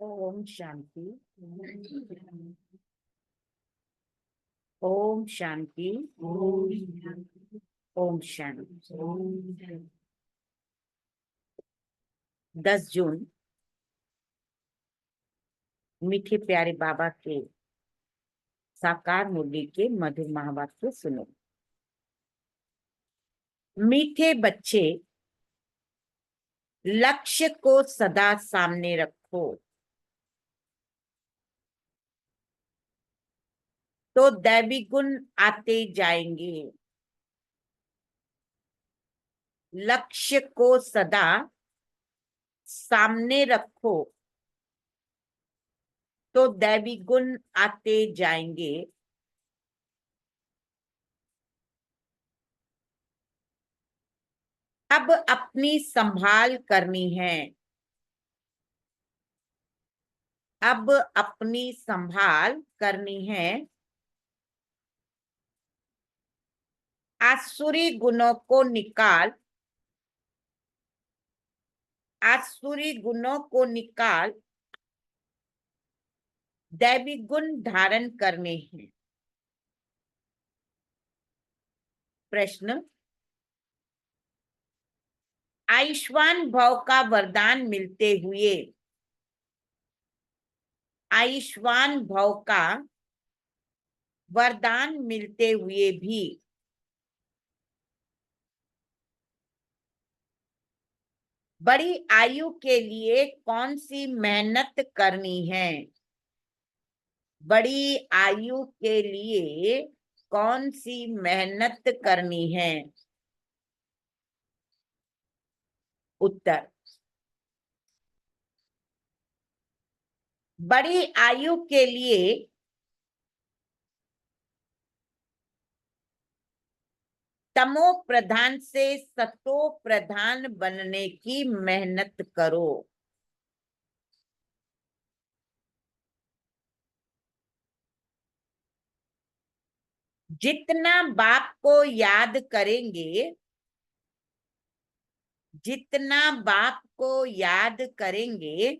ओम शांति। ओम शांति। ओम शांति। 10 जून मीठे प्यारे बाबा के साकार मुरली के मधुर महावाक्य सुनो। मीठे बच्चे, लक्ष्य को सदा सामने रखो तो दैवी गुण आते जाएंगे। लक्ष्य को सदा सामने रखो तो दैवी गुण आते जाएंगे। अब अपनी संभाल करनी है। अब अपनी संभाल करनी है। आसुरी गुणों को निकाल, आसुरी गुणों को निकाल दैवी गुण धारण करने हैं। प्रश्न, आयुष्मान भव का वरदान मिलते हुए, आयुष्मान भव का वरदान मिलते हुए भी बड़ी आयु के लिए कौन सी मेहनत करनी है? बड़ी आयु के लिए कौन सी मेहनत करनी है? उत्तर, बड़ी आयु के लिए तमो प्रधान से सतो प्रधान बनने की मेहनत करो। जितना बाप को याद करेंगे, जितना बाप को याद करेंगे,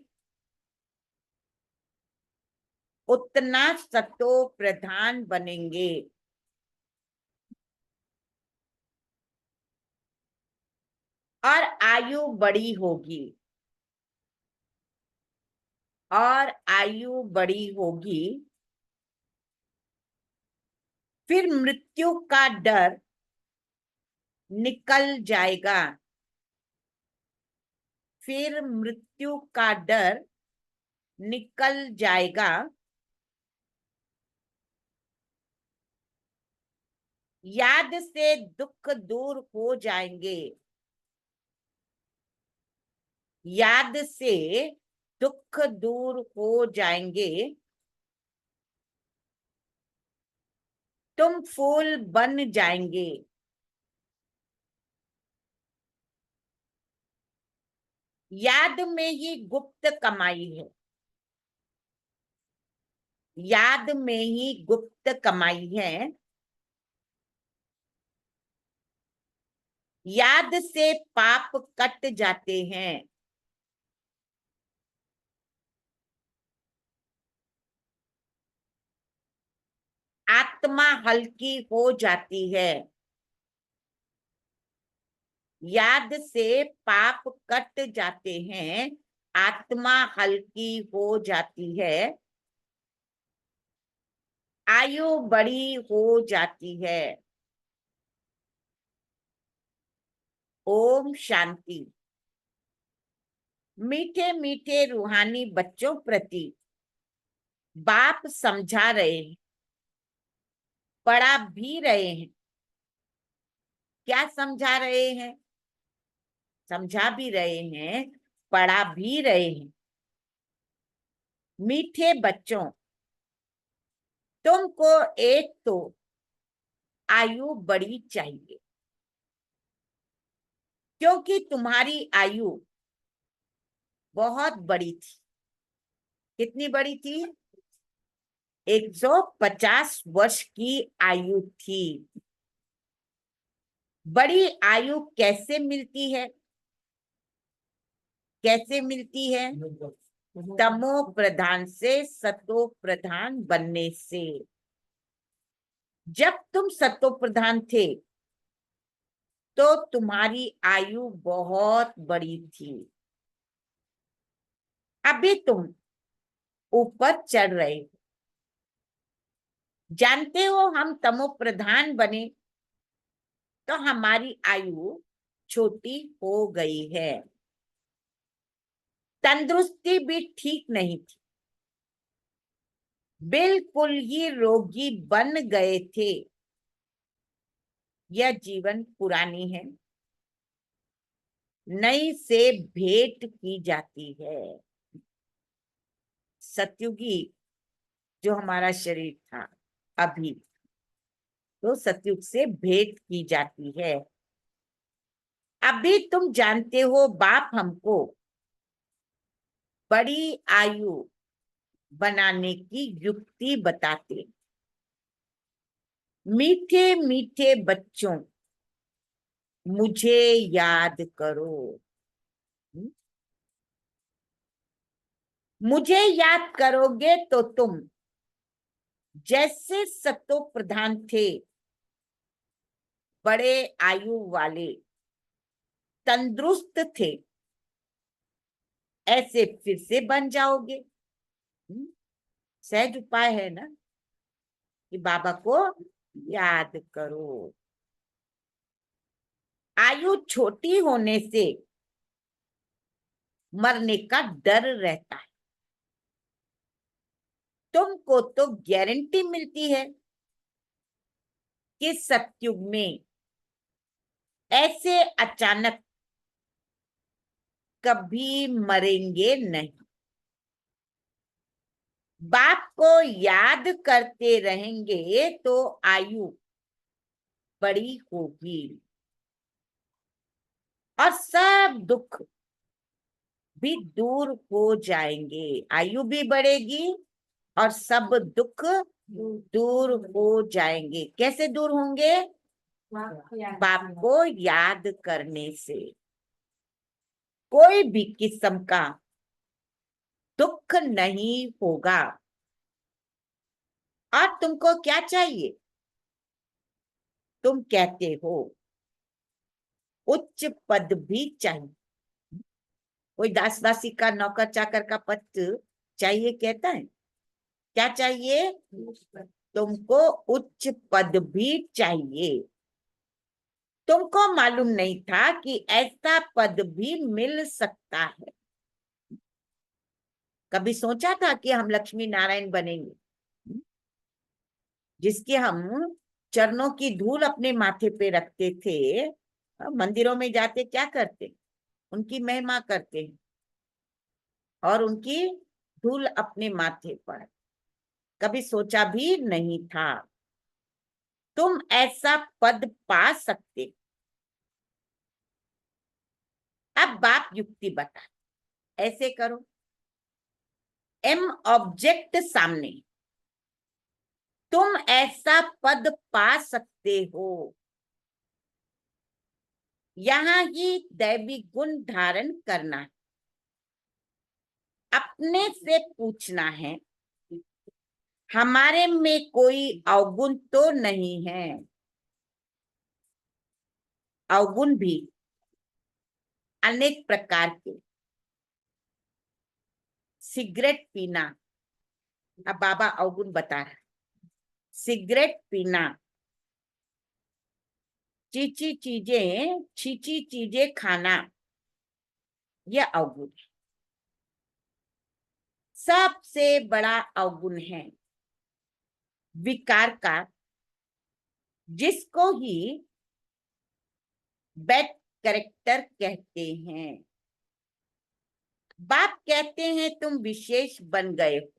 उतना सतो प्रधान बनेंगे। और आयु बड़ी होगी, और आयु बड़ी होगी। फिर मृत्यु का डर निकल जाएगा। फिर मृत्यु का डर निकल जाएगा। याद से दुख दूर हो जाएंगे। याद से दुख दूर हो जाएंगे। तुम फूल बन जाएंगे। याद में ही गुप्त कमाई है। याद में ही गुप्त कमाई है। याद से पाप कट जाते हैं। आत्मा हल्की हो जाती है। याद से पाप कट जाते हैं। आत्मा हल्की हो जाती है। आयु बड़ी हो जाती है। ओम शांति। मीठे मीठे रूहानी बच्चों प्रति बाप समझा रहे हैं, पढ़ा भी रहे हैं। क्या समझा रहे हैं? समझा भी रहे हैं, पढ़ा भी रहे हैं। मीठे बच्चों, तुमको एक तो आयु बड़ी चाहिए, क्योंकि तुम्हारी आयु बहुत बड़ी थी। कितनी बड़ी थी? 150 वर्ष की आयु थी। बड़ी आयु कैसे मिलती है? कैसे मिलती है? तमो प्रधान से सतो प्रधान बनने से। जब तुम सतो प्रधान थे तो तुम्हारी आयु बहुत बड़ी थी। अभी तुम ऊपर चढ़ रहे हो। जानते हो, हम तमो प्रधान बने तो हमारी आयु छोटी हो गई है। तंदुरुस्ती भी ठीक नहीं थी, बिल्कुल ही रोगी बन गए थे। यह जीवन पुरानी है, नई से भेंट की जाती है। सतयुगी जो हमारा शरीर था अभी, तो सतयुग से भेंट की जाती है। अभी तुम जानते हो, बाप हमको बड़ी आयु बनाने की युक्ति बताते। मीठे मीठे बच्चों, मुझे याद करो। मुझे याद करोगे तो तुम जैसे सतो प्रधान थे, बड़े आयु वाले, तंदुरुस्त थे, ऐसे फिर से बन जाओगे। सहज उपाय है ना कि बाबा को याद करो। आयु छोटी होने से मरने का डर रहता है। तुमको तो गारंटी मिलती है कि सतयुग में ऐसे अचानक कभी मरेंगे नहीं। बाप को याद करते रहेंगे तो आयु बड़ी होगी और सब दुख भी दूर हो जाएंगे। आयु भी बढ़ेगी और सब दुख दूर हो जाएंगे। कैसे दूर होंगे? बाप को याद करने से। कोई भी किस्म का दुख नहीं होगा। और तुमको क्या चाहिए? तुम कहते हो उच्च पद भी चाहिए। कोई दास दासी का, नौकर चाकर का पद चाहिए कहता है? क्या चाहिए? तुमको उच्च पद भी चाहिए। तुमको मालूम नहीं था कि ऐसा पद भी मिल सकता है। कभी सोचा था कि हम लक्ष्मी नारायण बनेंगे? जिसके हम चरणों की धूल अपने माथे पे रखते थे, मंदिरों में जाते क्या करते? उनकी महिमा करते और उनकी धूल अपने माथे पर। कभी सोचा भी नहीं था तुम ऐसा पद पा सकते। अब बाप युक्ति बता, ऐसे करो। एम ऑब्जेक्ट सामने, तुम ऐसा पद पा सकते हो। यहां ही दैवी गुण धारण करना है। अपने से पूछना है, हमारे में कोई अवगुण तो नहीं है? अवगुण भी अनेक प्रकार के। सिगरेट पीना, अब बाबा अवगुण बता रहा है। सिगरेट पीना, चीची चीजें खाना, यह अवगुण है। सबसे बड़ा अवगुण है विकार का, जिसको ही बैड कैरेक्टर कहते हैं। बाप कहते हैं तुम विशेष बन गए हो।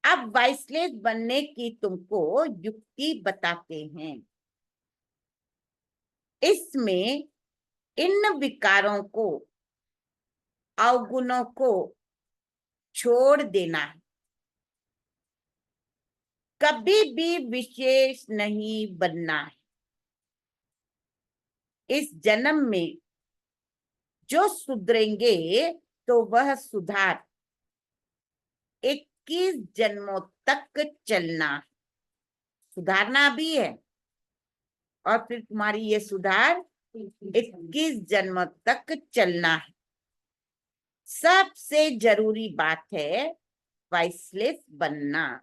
अब वाइसलेस बनने की तुमको युक्ति बताते हैं। इसमें इन विकारों को, अवगुणों को छोड़ देना है। कभी भी विशेष नहीं बनना है। इस जन्म में जो सुधरेंगे तो वह सुधार 21 जन्मों तक चलना, सुधारना भी है, और फिर तुम्हारी ये सुधार 21 जन्मों तक चलना है। सबसे जरूरी बात है वाइसलेस बनना।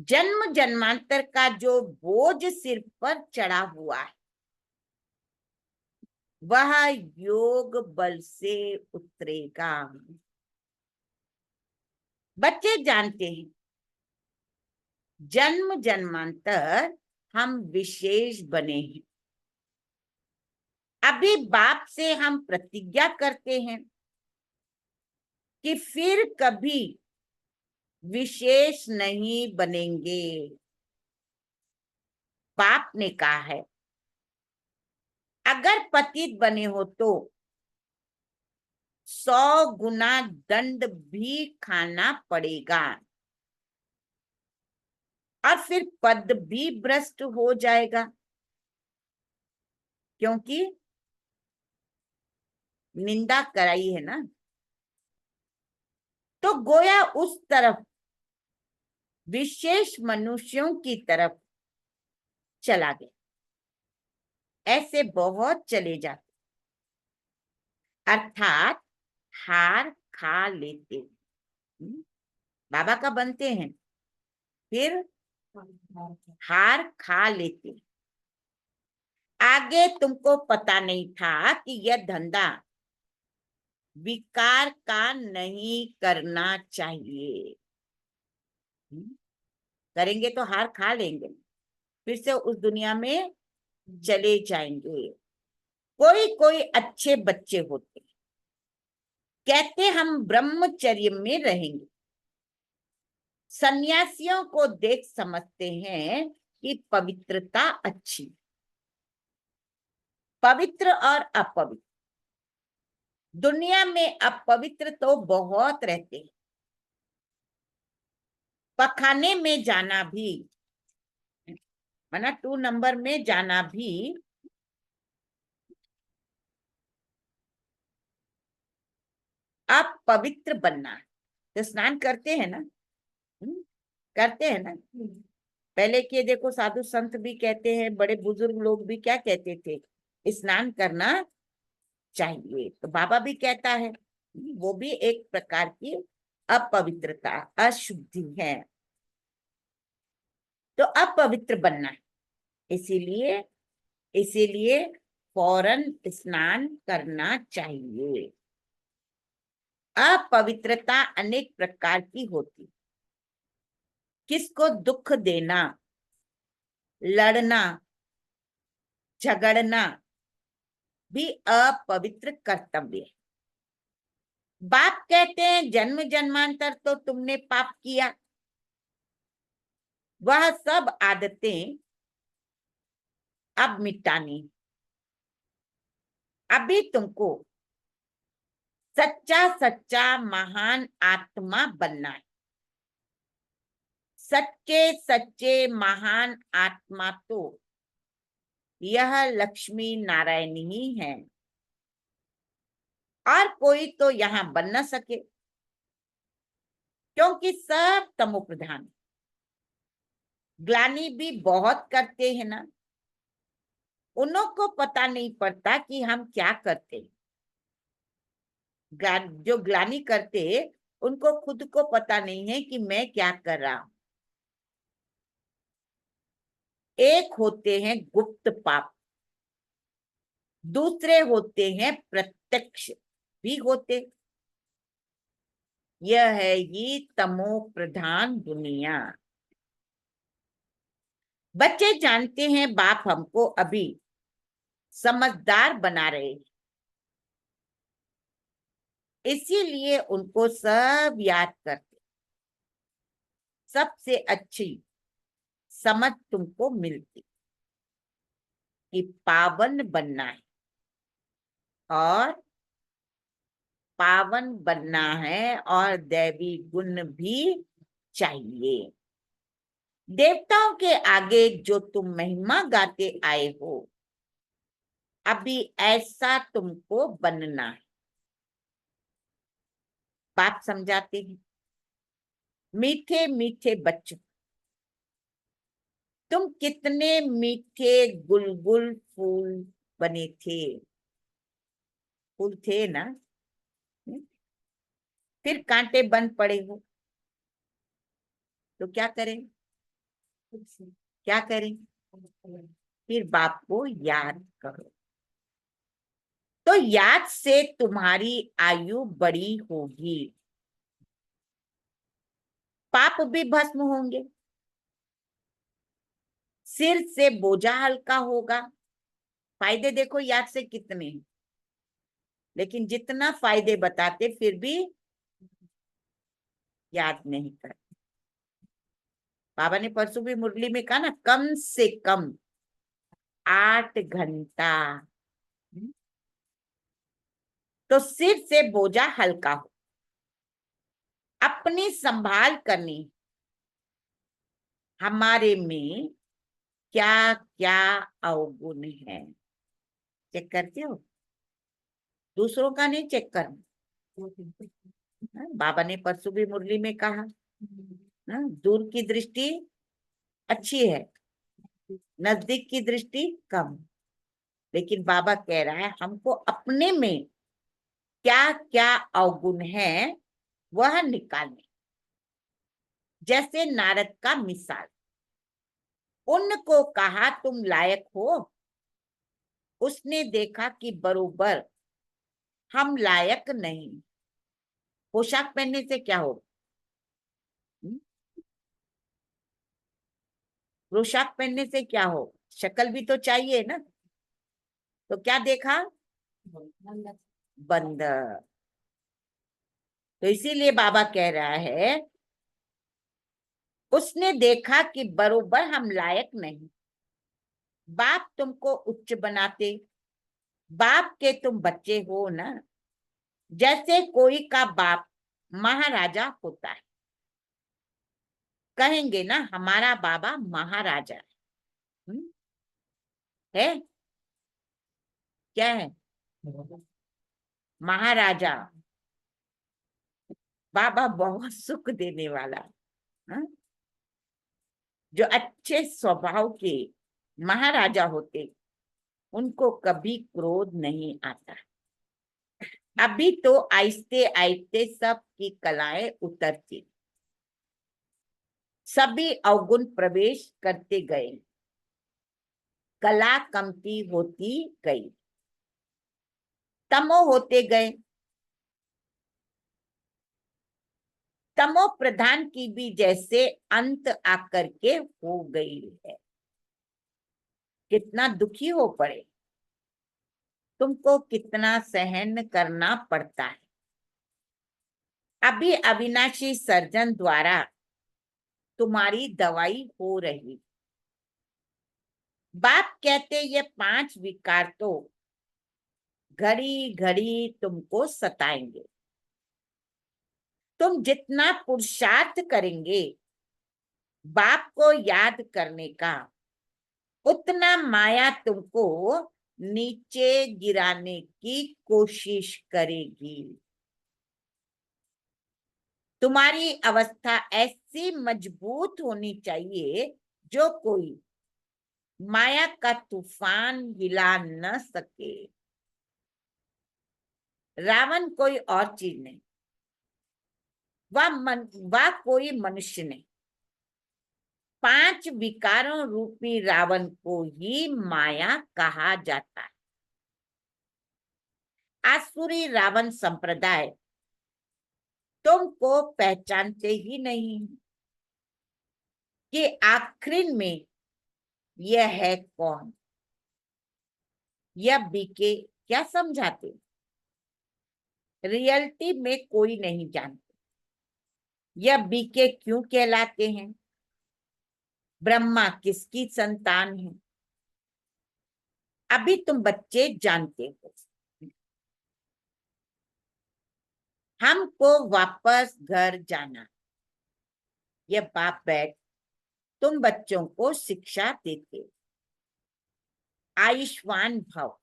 जन्म जन्मांतर का जो बोझ सिर पर चढ़ा हुआ है, वह योग बल से उतरेगा। बच्चे जानते हैं जन्म जन्मांतर हम विशेष बने हैं। अभी बाप से हम प्रतिज्ञा करते हैं कि फिर कभी विशेष नहीं बनेंगे। बाप ने कहा है अगर पतित बने हो तो 100 गुना दंड भी खाना पड़ेगा, और फिर पद भी भ्रष्ट हो जाएगा, क्योंकि निंदा कराई है ना। तो गोया उस तरफ विशेष मनुष्यों की तरफ चला गया। ऐसे बहुत चले जाते, अर्थात हार खा लेते। बाबा का बनते हैं, फिर हार खा लेते। आगे तुमको पता नहीं था कि यह धंधा विकार का नहीं करना चाहिए। करेंगे तो हार खा लेंगे, फिर से उस दुनिया में चले जाएंगे। कोई कोई अच्छे बच्चे होते, कहते हम ब्रह्मचर्य में रहेंगे। सन्यासियों को देख समझते हैं कि पवित्रता अच्छी। पवित्र और अपवित्र, दुनिया में अपवित्र तो बहुत रहते हैं। पखाने में जाना भी, माना 2 नंबर में जाना भी अपवित्र बनना। तो स्नान करते हैं ना, करते हैं ना। पहले के देखो साधु संत भी कहते हैं, बड़े बुजुर्ग लोग भी क्या कहते थे, स्नान करना चाहिए। तो बाबा भी कहता है, वो भी एक प्रकार की अपवित्रता, अशुद्धि है। तो अपवित्र बनना है, इसीलिए इसीलिए फौरन स्नान करना चाहिए। अपवित्रता अनेक प्रकार की होती, किसको दुख देना, लड़ना, झगड़ना भी अपवित्र कर्तव्य है। बाप कहते हैं जन्म जन्मांतर तो तुमने पाप किया, वह सब आदतें अब मिटानी। अभी तुमको सच्चा सच्चा महान आत्मा बनना है। सच्चे सच्चे महान आत्मा तो यह लक्ष्मी नारायण ही है, और कोई तो यहाँ बन न सके, क्योंकि सब तमो प्रधान। ग्लानि भी बहुत करते हैं ना, उन्हों को पता नहीं पड़ता कि हम क्या करते। जो ग्लानि करते उनको खुद को पता नहीं है कि मैं क्या कर रहा हूं। एक होते हैं गुप्त पाप, दूसरे होते हैं प्रत्यक्ष भी होते। यह है ये तमो प्रधान दुनिया। बच्चे जानते हैं बाप हमको अभी समझदार बना रहे हैं, इसीलिए उनको सब याद करते। सबसे अच्छी समझ तुमको मिलती कि पावन बनना है, और पावन बनना है और दैवी गुण भी चाहिए। देवताओं के आगे जो तुम महिमा गाते आए हो, अभी ऐसा तुमको बनना है। बाप समझाते हैं, मीठे मीठे बच्चों, तुम कितने मीठे गुलगुल फूल बने थे। फूल थे ना, फिर कांटे बन पड़े हो, तो क्या करें, क्या करें, फिर बाप को याद करो, तो याद से तुम्हारी आयु बड़ी होगी, पाप भी भस्म होंगे, सिर से बोझा हल्का होगा। फायदे देखो याद से कितने हैं, लेकिन जितना फायदे बताते फिर भी याद नहीं करते। बाबा ने परसों भी मुरली में कहा ना, कम से कम 8 घंटा, तो सिर से बोझा हल्का हो, अपनी संभाल करनी। हमारे में क्या क्या अवगुण है, चेक करते हो, दूसरों का नहीं चेक करना। बाबा ने परसों भी मुरली में कहा, दूर की दृष्टि अच्छी है, नजदीक की दृष्टि कम, लेकिन बाबा कह रहा है हमको अपने में क्या क्या अवगुण है वह निकालने। जैसे नारद का मिसाल, उनको कहा तुम लायक हो, उसने देखा कि बरोबर हम लायक नहीं। पोशाक पहनने से क्या हो, पोशाक पहनने से क्या हो, शक्ल भी तो चाहिए ना, तो क्या देखा, बंदर। तो इसीलिए बाबा कह रहा है, उसने देखा कि बरोबर हम लायक नहीं, बाप तुमको उच्च बनाते, बाप के तुम बच्चे हो ना, जैसे कोई का बाप महाराजा होता है, कहेंगे ना हमारा बाबा महाराजा है, है? क्या है, महाराजा। बाबा बहुत सुख देने वाला, हाँ? जो अच्छे स्वभाव के महाराजा होते उनको कभी क्रोध नहीं आता। अभी तो आहिस्ते आहिस्ते सब की कलाएं उतरती, सभी अवगुण प्रवेश करते गए, कला कमती होती गई, तमो होते गए, तमो प्रधान की भी जैसे अंत आकर के हो गई है। कितना दुखी हो पड़े, तुमको कितना सहन करना पड़ता है। अभी अविनाशी सर्जन द्वारा तुम्हारी दवाई हो रही। बाप कहते ये 5 विकार तो घड़ी घड़ी तुमको सताएंगे, तुम जितना पुरुषार्थ करेंगे बाप को याद करने का, उतना माया तुमको नीचे गिराने की कोशिश करेगी। तुम्हारी अवस्था ऐसी मजबूत होनी चाहिए जो कोई माया का तूफान हिला न सके। रावण कोई और चीज नहीं, वह कोई मनुष्य नहीं, 5 विकारों रूपी रावण को ही माया कहा जाता है। आसुरी रावण संप्रदाय तुमको पहचानते ही नहीं कि आखिर में यह है कौन। यह बीके क्या समझाते, रियलिटी में कोई नहीं जानते। यह बीके क्यों कहलाते हैं, ब्रह्मा किसकी संतान है, अभी तुम बच्चे जानते हो। हमको वापस घर जाना, यह बाप बैठ तुम बच्चों को शिक्षा देते। आयुष्मान भव,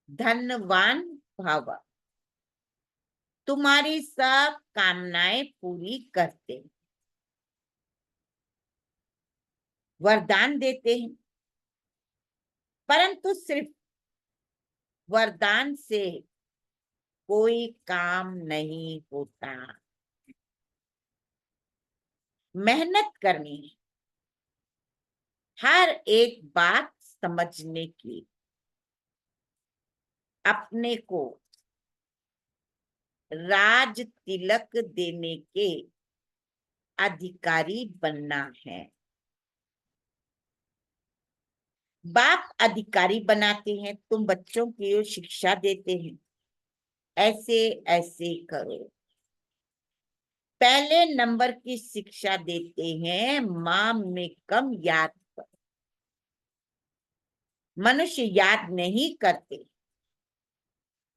धनवान भव, तुम्हारी सब कामनाएं पूरी करते हैं, वरदान देते हैं, परंतु सिर्फ वरदान से कोई काम नहीं होता। मेहनत करनी है हर एक बात समझने की, अपने को राज तिलक देने के अधिकारी बनना है। बाप अधिकारी बनाते हैं, तुम बच्चों की शिक्षा देते हैं, ऐसे ऐसे करो। पहले नंबर की शिक्षा देते हैं, माँ में कम याद करो। मनुष्य याद नहीं करते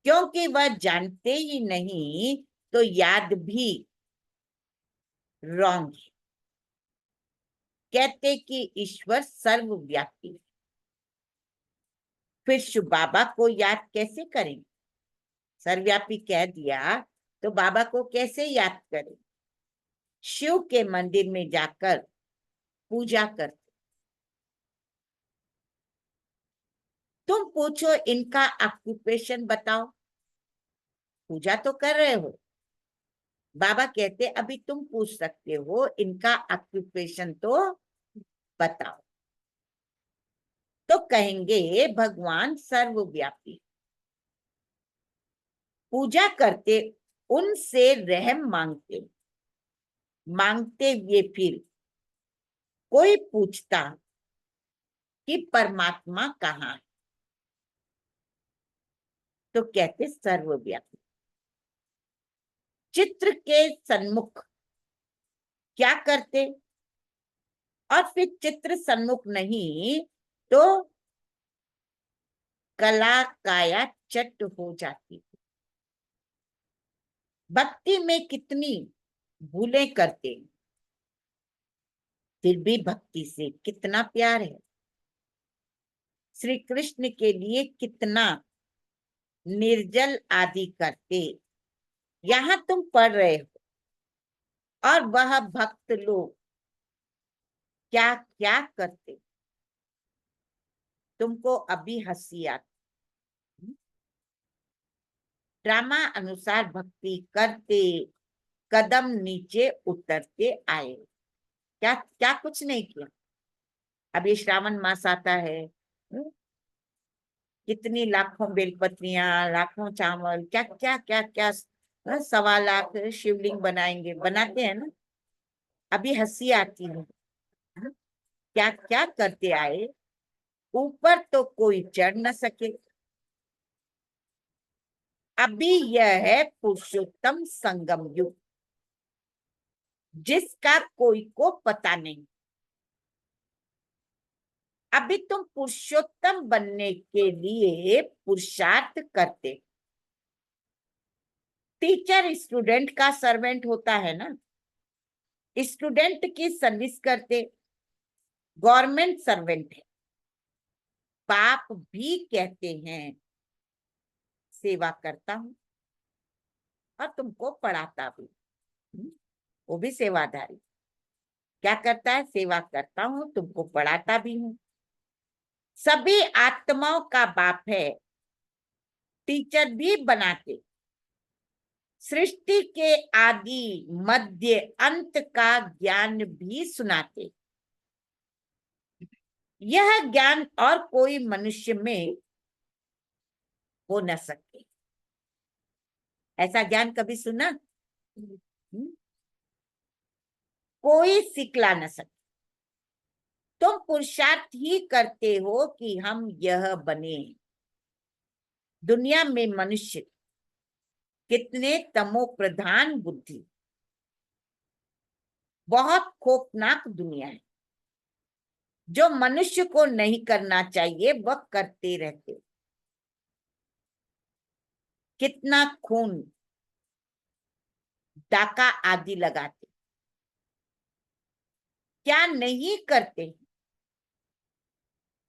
क्योंकि वह जानते ही नहीं, तो याद भी रॉन्ग है। कहते कि ईश्वर सर्वव्यापी है, फिर शिव बाबा को याद कैसे करें? सर्वव्यापी कह दिया तो बाबा को कैसे याद करें? शिव के मंदिर में जाकर पूजा करते। तुम पूछो इनका ऑक्यूपेशन बताओ, पूजा तो कर रहे हो। बाबा कहते अभी तुम पूछ सकते हो इनका ऑक्यूपेशन तो बताओ, तो कहेंगे भगवान सर्वव्यापी। पूजा करते, उनसे रहम मांगते, मांगते हुए फिर कोई पूछता कि परमात्मा कहाँ है, तो कहते सर्वव्यापी। चित्र के सन्मुख क्या करते, और फिर चित्र सन्मुख नहीं तो कला काया चट हो जाती। भक्ति में कितनी भूलें करते, फिर भी भक्ति से कितना प्यार है। श्री कृष्ण के लिए कितना निर्जल आदि करते, यहाँ तुम पढ़ रहे हो, और वह भक्त लोग क्या क्या करते, तुमको अभी हंसी आती। ड्रामा अनुसार भक्ति करते कदम नीचे उतरते आए, क्या क्या कुछ नहीं किया। अभी श्रावण मास आता है, कितनी लाखों बेलपत्रियां, लाखों चावल, क्या क्या क्या क्या, 1.25 लाख शिवलिंग बनाएंगे, बनाते हैं ना। अभी हंसी आती है, क्या क्या करते आए, ऊपर तो कोई चढ़ न सके। अभी यह है पुरुषोत्तम संगम युग, जिसका कोई को पता नहीं। अभी तुम पुरुषोत्तम बनने के लिए पुरुषार्थ करते। टीचर स्टूडेंट का सर्वेंट होता है ना, स्टूडेंट की सर्विस करते, गवर्नमेंट सर्वेंट है। बाप भी कहते हैं सेवा करता हूं और तुमको पढ़ाता भी। वो भी सेवाधारी क्या करता है, सेवा करता हूं, तुमको पढ़ाता भी हूं। सभी आत्माओं का बाप है, टीचर भी बनाते। सृष्टि के आदि मध्य अंत का ज्ञान भी सुनाते। यह ज्ञान और कोई मनुष्य में हो न सके। ऐसा ज्ञान कभी सुना? कोई सिखला न सके। तुम पुरुषार्थ ही करते हो कि हम यह बने। दुनिया में मनुष्य कितने तमो प्रधान बुद्धि, बहुत खौफनाक दुनिया है। जो मनुष्य को नहीं करना चाहिए वह करते रहते। कितना खून, डाका आदि लगाते, क्या नहीं करते।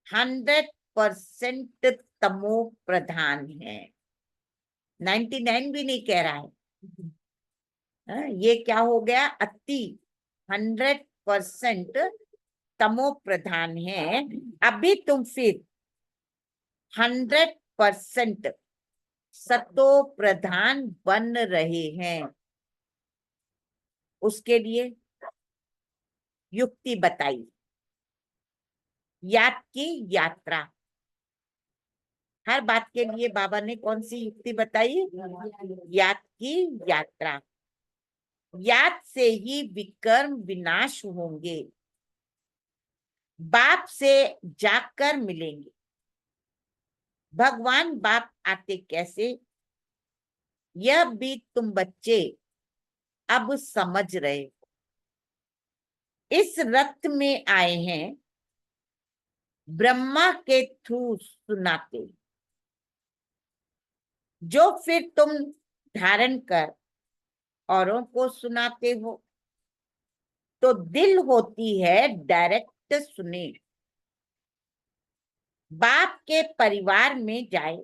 100% तमो प्रधान है, 99 भी नहीं कह रहा है, ये क्या हो गया? अति 100% तमो प्रधान है। अभी तुम फिर 100% सतो प्रधान बन रहे हैं। उसके लिए युक्ति बताई। याद की यात्रा। हर बात के लिए बाबा ने कौन सी युक्ति बताई? याद की यात्रा। याद से ही विकर्म विनाश होंगे। बाप से जाकर मिलेंगे। भगवान बाप आते कैसे, यह भी तुम बच्चे अब समझ रहे हो। इस रथ में आए हैं ब्रह्मा के थ्रू सुनाते, जो फिर तुम धारण कर औरों को सुनाते हो। तो दिल होती है डायरेक्ट सुने। बाप के परिवार में जाए,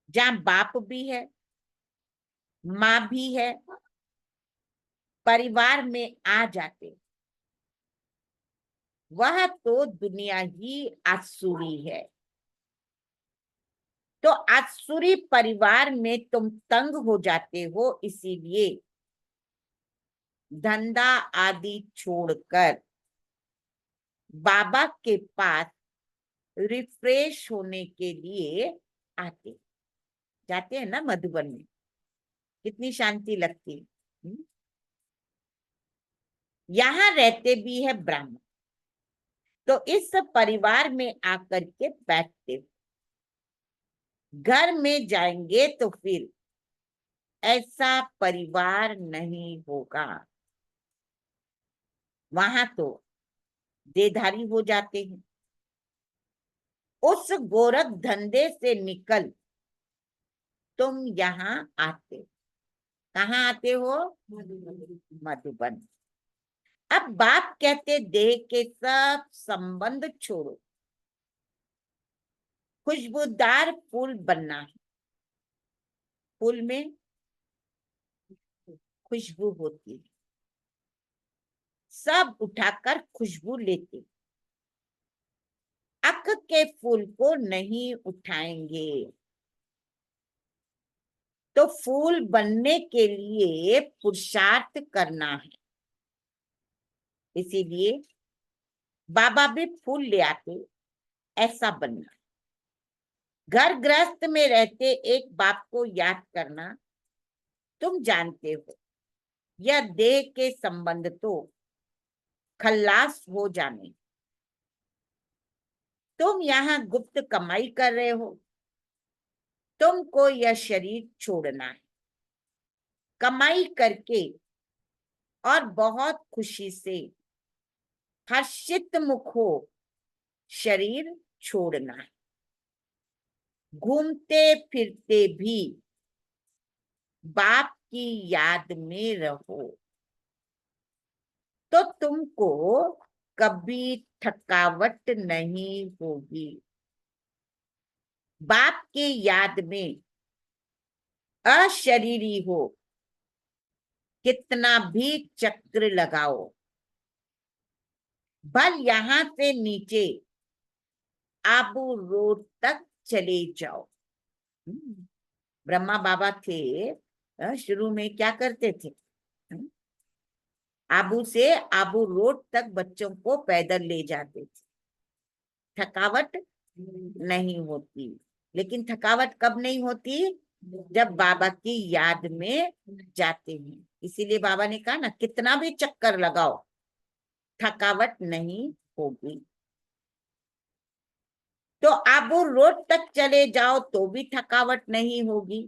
जहां बाप भी है, माँ भी है, परिवार में आ जाते। वह तो दुनिया ही आसुरी है। तो आसुरी परिवार में तुम तंग हो जाते हो, इसीलिए धंधा आदि छोड़कर बाबा के पास रिफ्रेश होने के लिए आते जाते हैं ना। मधुबन में कितनी शांति लगती है। यहाँ रहते भी है ब्राह्मण, तो इस परिवार में आकर के बैठते। घर में जाएंगे तो फिर ऐसा परिवार नहीं होगा। वहां तो देधारी हो जाते हैं। उस गोरख धंधे से निकल तुम यहाँ आते। कहाँ आते हो? मधुबन। अब बाप कहते देह के सब संबंध छोड़ो, खुशबूदार फूल बनना है। फूल में खुशबू होती है। सब उठाकर खुशबू लेते। अक के फूल को नहीं उठाएंगे। तो फूल बनने के लिए पुरुषार्थ करना है। इसीलिए बाबा भी फूल ले आते। ऐसा बनना। घर गृहस्थ में रहते एक बाप को याद करना। तुम जानते हो यह देह के संबंध तो खल्लास हो जाने। तुम यहाँ गुप्त कमाई कर रहे हो। तुमको यह शरीर छोड़ना है। कमाई करके और बहुत खुशी से हर्षित मुख हो शरीर छोड़ना है। घूमते फिरते भी बाप की याद में रहो, तो तुमको कभी थकावट नहीं होगी। बाप की याद में अशरीरी हो, कितना भी चक्र लगाओ, भल यहां से नीचे आबू रोड तक चले जाओ। ब्रह्मा बाबा थे, शुरू में क्या करते थे? आबू से आबू रोड तक बच्चों को पैदल ले जाते थे। थकावट नहीं होती। लेकिन थकावट कब नहीं होती? जब बाबा की याद में जाते हैं। इसीलिए बाबा ने कहा ना, कितना भी चक्कर लगाओ थकावट नहीं होगी। तो आबू रोड तक चले जाओ तो भी थकावट नहीं होगी।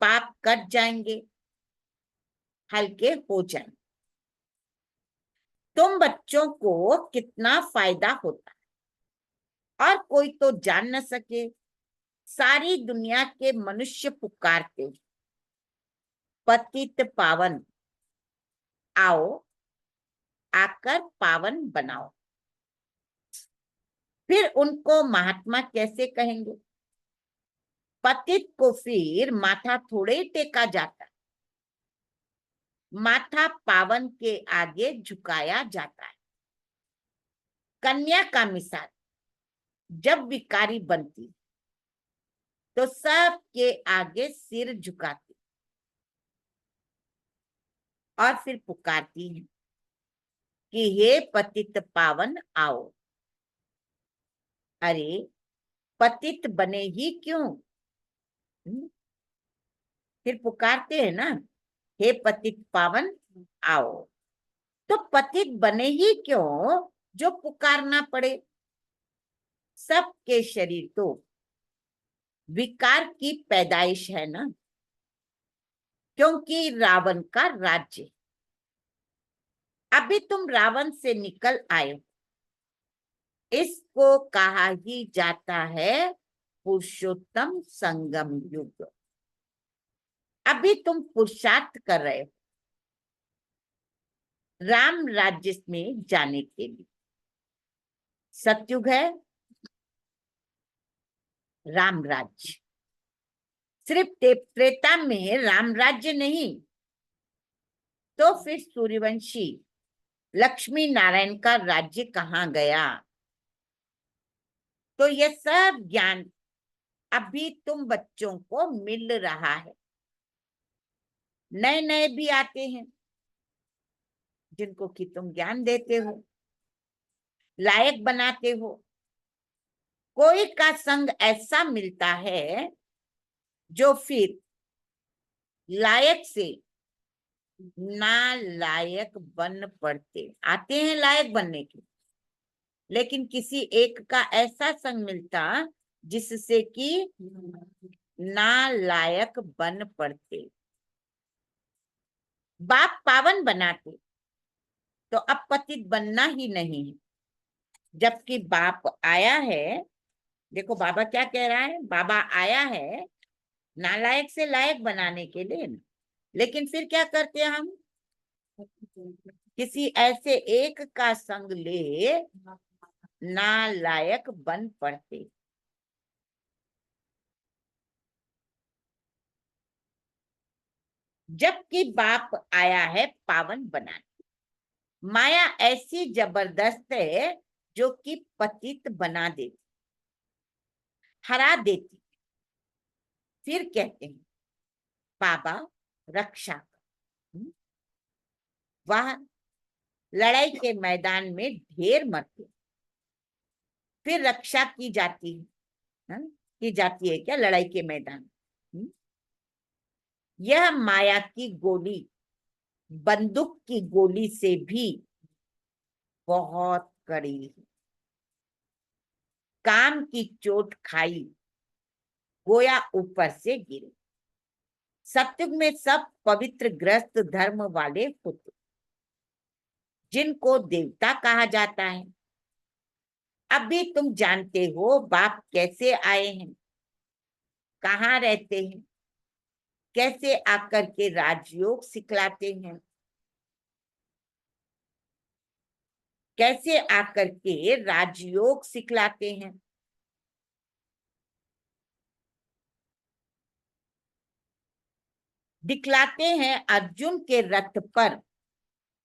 पाप कट जाएंगे, हल्के हो जाएंगे। तुम बच्चों को कितना फायदा होता है और कोई तो जान न सके। सारी दुनिया के मनुष्य पुकारते, पतित पावन आओ, आकर पावन बनाओ। फिर उनको महात्मा कैसे कहेंगे? पतित को फिर माथा थोड़े ही टेका जाता, माथा पावन के आगे झुकाया जाता है। कन्या का मिसाल जब विकारी बनती तो सबके आगे सिर झुकाती और फिर पुकारती है कि हे पतित पावन आओ। अरे पतित बने ही क्यों? फिर पुकारते हैं ना, हे पतित पावन आओ। तो पतित बने ही क्यों जो पुकारना पड़े? सबके शरीर तो विकार की पैदाइश है ना, क्योंकि रावण का राज्य। अभी तुम रावण से निकल आए हो, इसको कहा ही जाता है पुरुषोत्तम संगम युग। अभी तुम पुरुषार्थ कर रहे हो राम राज्य में जाने के लिए। सतयुग है राम राज्य, सिर्फ त्रेता में राम राज्य नहीं, तो फिर सूर्यवंशी लक्ष्मी नारायण का राज्य कहाँ गया? तो ये सब ज्ञान अभी तुम बच्चों को मिल रहा है। नए नए भी आते हैं जिनको कि तुम ज्ञान देते हो, लायक बनाते हो। कोई का संग ऐसा मिलता है जो फिर लायक से नालायक बन पड़ते। आते हैं लायक बनने के, लेकिन किसी एक का ऐसा संग मिलता जिससे कि नालायक बन पड़ते। बाप पावन बनाते तो अब पतित बनना ही नहीं है। जबकि बाप आया है, देखो बाबा क्या कह रहा है, बाबा आया है नालायक से लायक बनाने के लिए ना। लेकिन फिर क्या करते हैं हम? किसी ऐसे एक का संग ले नालायक बन पड़ते। जबकि बाप आया है पावन बनाने। माया ऐसी जबरदस्त है जो कि पतित बना देती, हरा देती। फिर कहते हैं बाबा रक्षा कर। वह लड़ाई के मैदान में ढेर मरते, फिर रक्षा की जाती है। की जाती है क्या लड़ाई के मैदान? यह माया की गोली बंदूक की गोली से भी बहुत कड़ी है। काम की चोट खाई गोया ऊपर से गिरे। सत्युग में सब पवित्र ग्रस्त धर्म वाले होते, जिनको देवता कहा जाता है। अभी तुम जानते हो बाप कैसे आए हैं, कहाँ रहते हैं, कैसे आकर के राजयोग सिखलाते हैं, कैसे आकर के राजयोग सिखलाते हैं। दिखलाते हैं अर्जुन के रथ पर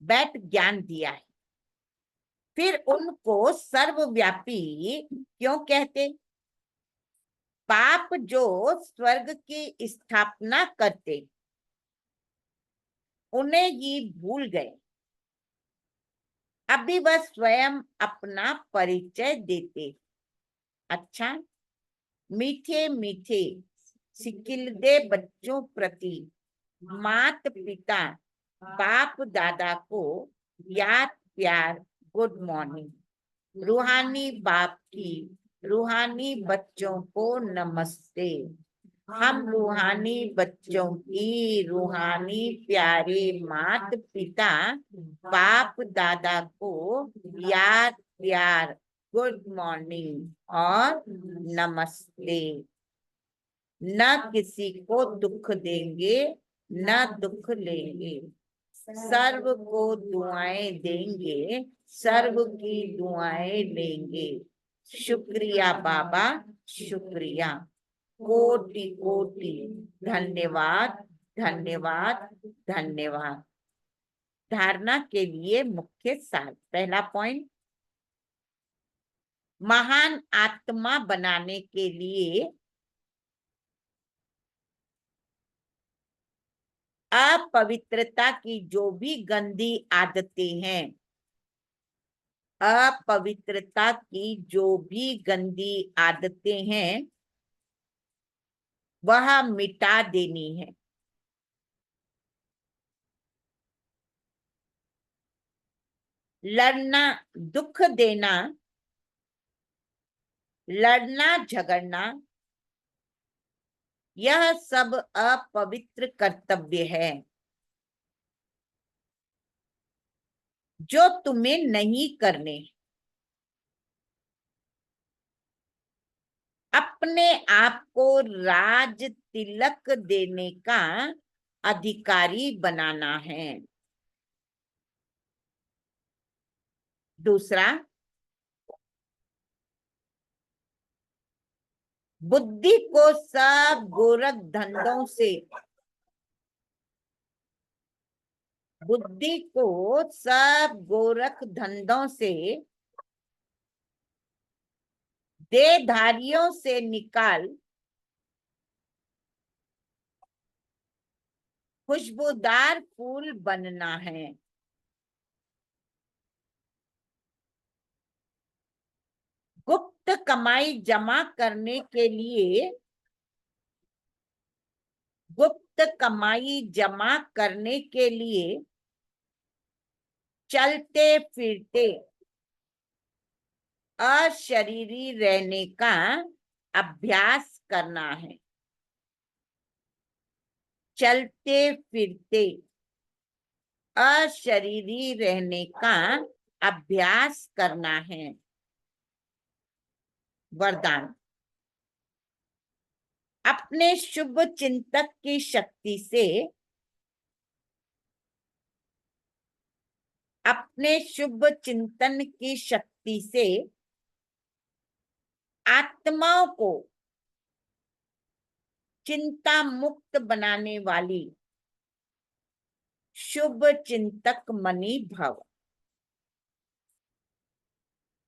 बैठ ज्ञान दिया है। फिर उनको सर्वव्यापी क्यों कहते? पाप जो स्वर्ग की स्थापना करते उन्हें ही भूल गए। अभी वह स्वयं अपना परिचय देते। अच्छा, मीठे मीठे सिकिलदे बच्चों प्रति मात पिता बाप दादा को याद प्यार गुड मॉर्निंग। रूहानी बाप की रूहानी बच्चों को नमस्ते। हम रूहानी बच्चों की रूहानी प्यारे मात पिता बाप दादा को याद प्यार गुड मॉर्निंग और नमस्ते। न किसी को दुख देंगे न दुख लेंगे, सर्व को दुआएं देंगे, सर्व की दुआएं लेंगे। शुक्रिया बाबा, शुक्रिया। कोटि कोटि धन्यवाद, धन्यवाद, धन्यवाद। धारणा के लिए मुख्य सार। पहला पॉइंट, महान आत्मा बनाने के लिए अपवित्रता की जो भी गंदी आदतें हैं, अपवित्रता की जो भी गंदी आदतें हैं, वह मिटा देनी है। लड़ना, दुख देना, लड़ना झगड़ना, यह सब अपवित्र कर्तव्य है जो तुम्हें नहीं करने। अपने आप को राज तिलक देने का अधिकारी बनाना है। दूसरा, बुद्धि को सब गोरख धंधों से, बुद्धि को सब गोरख धंधों से, देहधारियों से निकाल खुशबूदार फूल बनना है। गुप्त कमाई जमा करने के लिए, गुप्त कमाई जमा करने के लिए चलते फिरते अशरीरी रहने का अभ्यास करना है। चलते फिरते अशरीरी रहने का अभ्यास करना है। वरदान, अपने शुभ चिंतक की शक्ति से, अपने शुभ चिंतन की शक्ति से आत्माओं को चिंता मुक्त बनाने वाली शुभ चिंतक मनी भव।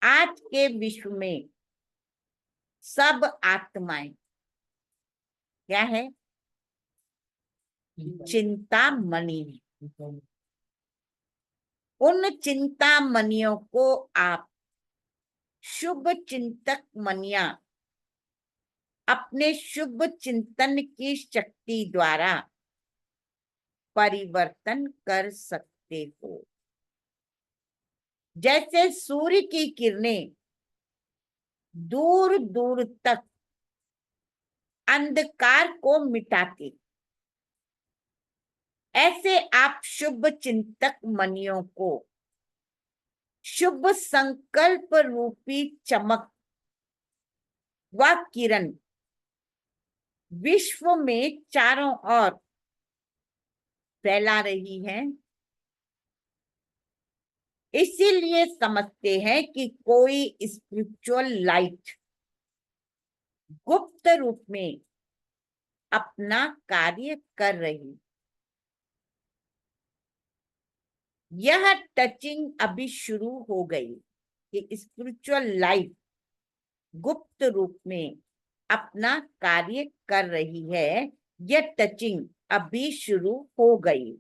आज के विश्व में सब आत्माएं क्या है? चिंता मणि। उन चिंता मणियों को आप शुभ चिंतक मनिया अपने शुभ चिंतन की शक्ति द्वारा परिवर्तन कर सकते हो। जैसे सूर्य की किरणें दूर दूर तक अंधकार को मिटाती, ऐसे आप शुभ चिंतक मनियों को शुभ संकल्प रूपी चमक व किरण विश्व में चारों ओर फैला रही है। इसीलिए समझते हैं कि कोई स्पिरिचुअल लाइट गुप्त रूप में अपना कार्य कर रही। यह टचिंग अभी शुरू हो गई कि स्पिरिचुअल लाइट गुप्त रूप में अपना कार्य कर रही है। यह टचिंग अभी शुरू हो गई।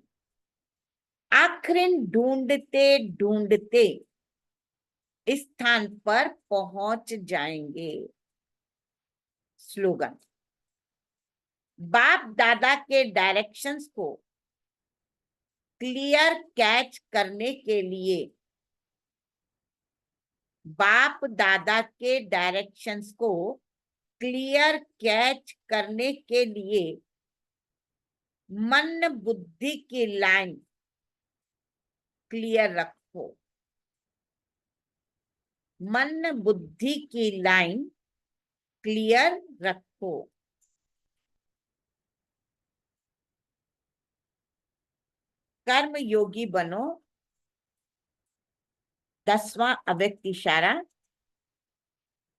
आखिर ढूंढते ढूंढते इस स्थान पर पहुंच जाएंगे। स्लोगन, बाप दादा के डायरेक्शंस को क्लियर कैच करने के लिए, बाप दादा के डायरेक्शंस को क्लियर कैच करने के लिए मन बुद्धि की लाइन क्लियर रखो। मन बुद्धि की लाइन क्लियर रखो। कर्म योगी बनो। 10वां अव्यक्त इशारा,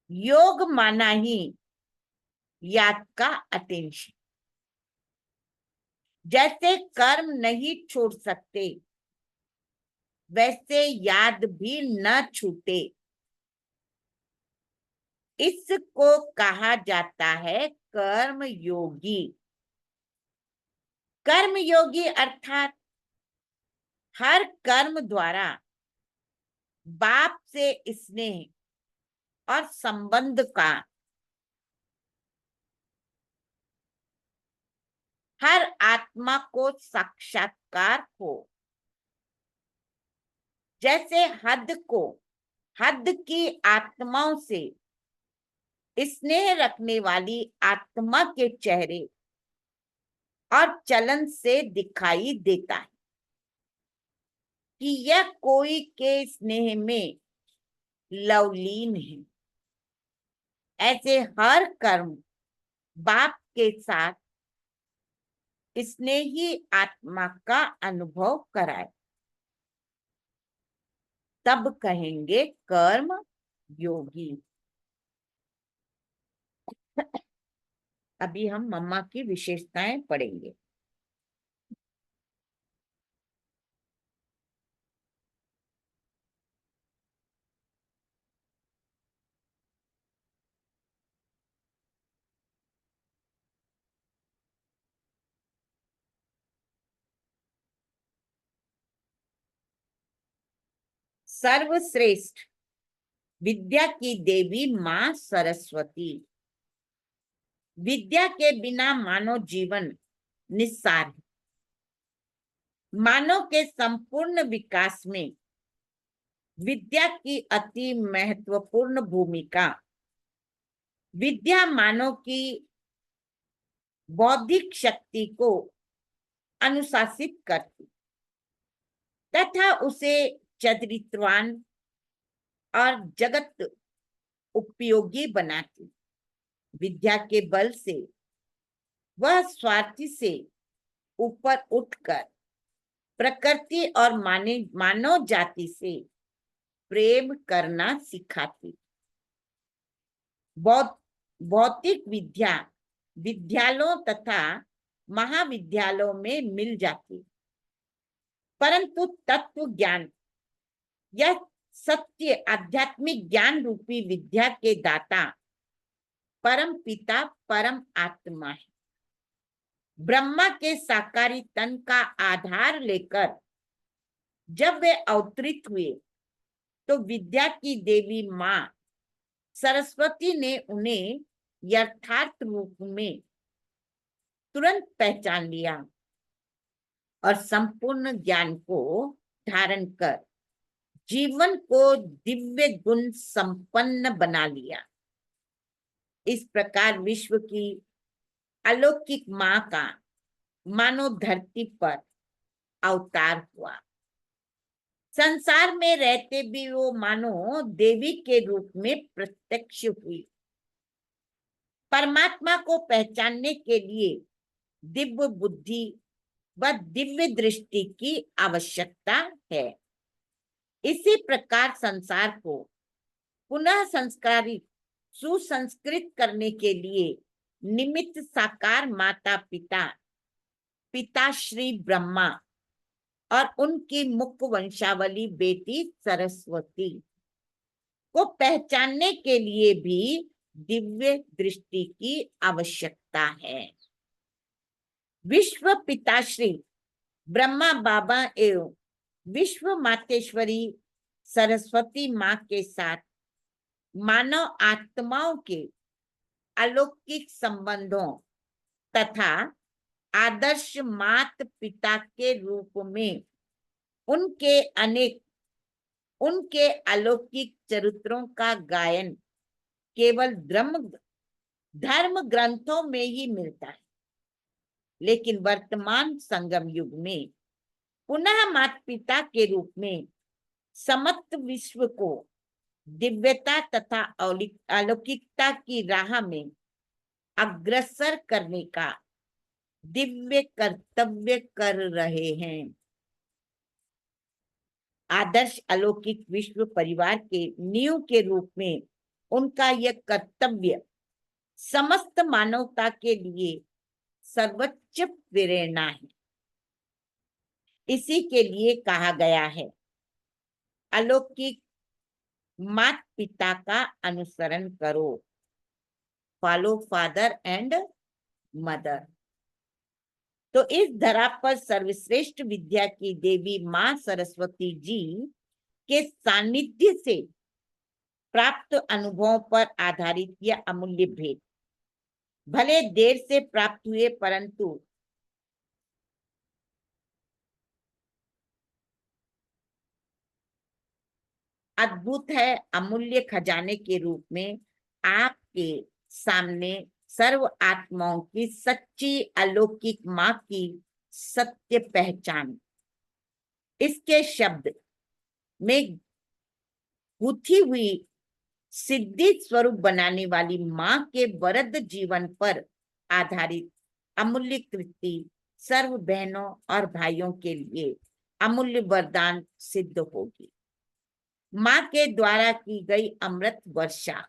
योग माना ही याद का अटेंशन। जैसे कर्म नहीं छोड़ सकते, वैसे याद भी न छूटे। इसको कहा जाता है कर्म योगी। कर्म योगी अर्थात हर कर्म द्वारा बाप से स्नेह और संबंध का हर आत्मा को साक्षात्कार हो। जैसे हद की आत्माओं से स्नेह रखने वाली आत्मा के चेहरे और चलन से दिखाई देता है कि यह कोई के स्नेह में लवलीन है। ऐसे हर कर्म बाप के साथ स्नेही आत्मा का अनुभव कराए, तब कहेंगे कर्म योगी। अभी हम मम्मा की विशेषताएं पढ़ेंगे। सर्वश्रेष्ठ विद्या की देवी माँ सरस्वती। विद्या के बिना मानव जीवन निस्सार है। मानव के संपूर्ण विकास में विद्या की अति महत्वपूर्ण भूमिका। विद्या मानव की बौद्धिक शक्ति को अनुशासित करती तथा उसे चरित्रवान और जगत उपयोगी बनाती। विद्या के बल से वह स्वार्थी से ऊपर उठकर प्रकृति और मानव जाति से प्रेम करना सिखाती। भौतिक विद्या विद्यालयों तथा महाविद्यालयों में मिल जाती, परंतु तत्व ज्ञान यह सत्य आध्यात्मिक ज्ञान रूपी विद्या के दाता परम पिता परम आत्मा है। ब्रह्मा के साकारी तन का आधार लेकर जब वे अवतरित हुए तो विद्या की देवी माँ सरस्वती ने उन्हें यथार्थ रूप में तुरंत पहचान लिया और संपूर्ण ज्ञान को धारण कर जीवन को दिव्य गुण संपन्न बना लिया। इस प्रकार विश्व की अलौकिक माँ का मानव धरती पर अवतार हुआ। संसार में रहते भी वो मानो देवी के रूप में प्रत्यक्ष हुई। परमात्मा को पहचानने के लिए दिव्य बुद्धि व दिव्य दृष्टि की आवश्यकता है। इसी प्रकार संसार को पुनः संस्कारित सुसंस्कृत करने के लिए निमित्त साकार माता पिता श्री ब्रह्मा और उनकी मुख्य वंशावली बेटी सरस्वती को पहचानने के लिए भी दिव्य दृष्टि की आवश्यकता है। विश्व पिताश्री ब्रह्मा बाबा एवं विश्व मातेश्वरी सरस्वती माँ के साथ मानव आत्माओं के अलौकिक संबंधों तथा आदर्श मात पिता के रूप में उनके अलौकिक चरित्रों का गायन केवल धर्म ग्रंथों में ही मिलता है। लेकिन वर्तमान संगम युग में पुनः माता पिता के रूप में समस्त विश्व को दिव्यता तथा अलौकिकता की राह में अग्रसर करने का दिव्य कर्तव्य कर रहे हैं। आदर्श अलौकिक विश्व परिवार के नींव के रूप में उनका यह कर्तव्य समस्त मानवता के लिए सर्वोच्च प्रेरणा है। इसी के लिए कहा गया है, अलौकिक माता पिता का अनुसरण करो, फॉलो फादर एंड मदर। तो इस धरा पर सर्वश्रेष्ठ विद्या की देवी माँ सरस्वती जी के सानिध्य से प्राप्त अनुभवों पर आधारित यह अमूल्य भेंट भले देर से प्राप्त हुए, परंतु अद्भुत है। अमूल्य खजाने के रूप में आपके सामने सर्व आत्माओं की सच्ची अलौकिक माँ की सत्य पहचान, इसके शब्द में गुथी हुई सिद्धि स्वरूप बनाने वाली माँ के वरद जीवन पर आधारित अमूल्य कृति सर्व बहनों और भाइयों के लिए अमूल्य वरदान सिद्ध होगी। माँ के द्वारा की गई अमृत वर्षा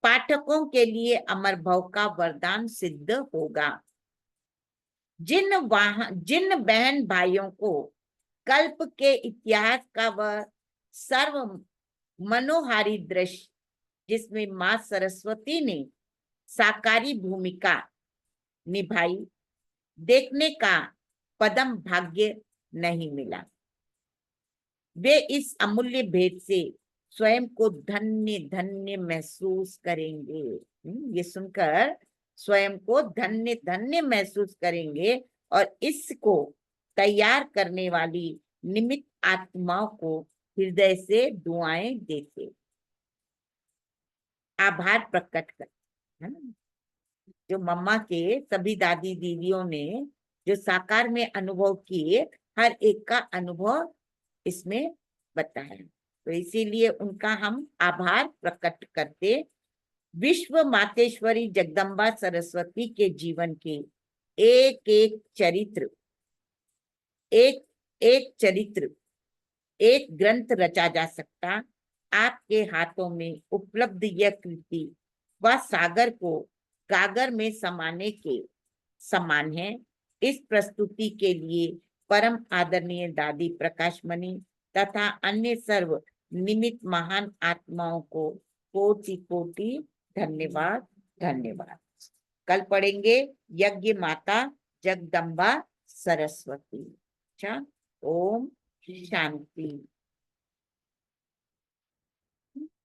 पाठकों के लिए अमर भव का वरदान सिद्ध होगा। जिन बहन भाइयों को कल्प के इतिहास का वह सर्व मनोहारी दृश्य, जिसमें माँ सरस्वती ने साकारी भूमिका निभाई, देखने का पदम भाग्य नहीं मिला, वे इस अमूल्य भेंट से स्वयं को धन्य धन्य महसूस करेंगे। ये सुनकर स्वयं को धन्य धन्य महसूस करेंगे और इसको तैयार करने वाली निमित्त आत्माओं को हृदय से दुआएं देते, आभार प्रकट कर, है ना। जो मम्मा के सभी दादी दीदियों ने जो साकार में अनुभव किए, हर एक का अनुभव इसमें बताया, तो इसीलिए उनका हम आभार प्रकट करते। विश्व मातेश्वरी जगदम्बा सरस्वती के जीवन के एक एक चरित्र, एक एक चरित्र, एक ग्रंथ रचा जा सकता। आपके हाथों में उपलब्ध यह कृति व सागर को गागर में समाने के समान है। इस प्रस्तुति के लिए परम आदरणीय दादी प्रकाशमणि तथा अन्य सर्व निमित्त महान आत्माओं को कोटि कोटि धन्यवाद धन्यवाद। कल पढ़ेंगे यज्ञ माता जगदम्बा सरस्वती। अच्छा, ओम शांति।